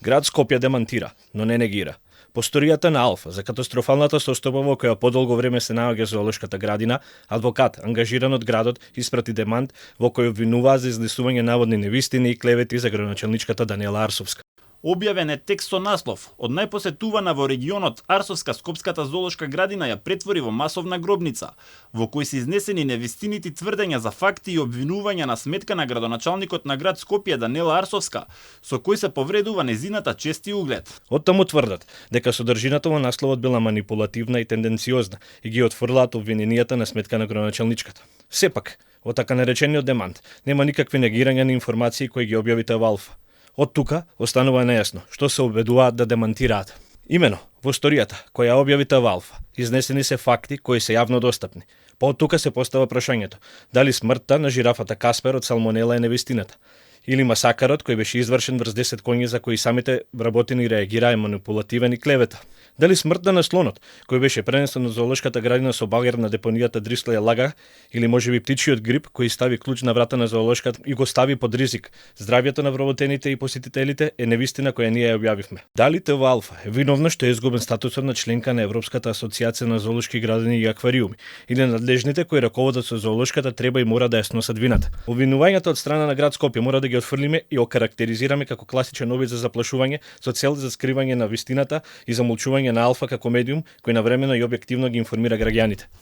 Град Скопје демантира, но не негира. По историјата на Алфа за катастрофалната состојба во која подолго време се наоѓа зоолошката градина, адвокат ангажиран од градот испрати демант во кој обвинуваа за изнесување наводни невистини и клевети за градоначелничката Даниела Арсовска. Објавен е текст со наслов: од најпосетувана во регионот Арсовска скопската зоолошка градина ја претвори во масовна гробница, во кој се изнесени невистинити тврдења за факти и обвинувања на сметка на градоначалникот на град Скопје Даниела Арсовска, со кој се повредува незината чест и углед. Оттаму тврдат дека содржината во насловот била манипулативна и тенденциозна и ги отфрлаат обвиненијата на сметка на градоначалничката. Сепак, во така наречениот демант нема никакви негирања на информации кои ги објавите во Алфа. Од тука останува нејасно што се обедуваат да демантираат. Имено, во историјата која објавите во Алфа, изнесени се факти кои се јавно достапни. Па од тука се постава прашањето: дали смртта на жирафата Каспер од салмонела е невистината? Или масакарот кој беше извршен врз 10 коњи за кои самите вработени реагираа манипулативен и клевета? Дали смртта на слонот, кој беше пренесен од зоолошката градина со багер на депонијата Дрисла е лага, или можеби птичиот грип кој стави клуч на врата на зоолошката и го стави под ризик здравјето на вработените и посетителите, е невистина која ние ја објавивме? Дали ТВ Алфа е виновна што е изгубен статусот на членка на Европската асоциација на зоолошки градини и аквариуми, или надлежните кои раководат со зоолошката треба и мора да ја сносат вината? Обвинувањата од страна на град Скопје мора да ги отфрлиме и окарактеризираме како класичен обид за заплашување со цел за скривање на вистината и замолчување на Алфа како медиум кој навремено и објективно ги информира граѓаните.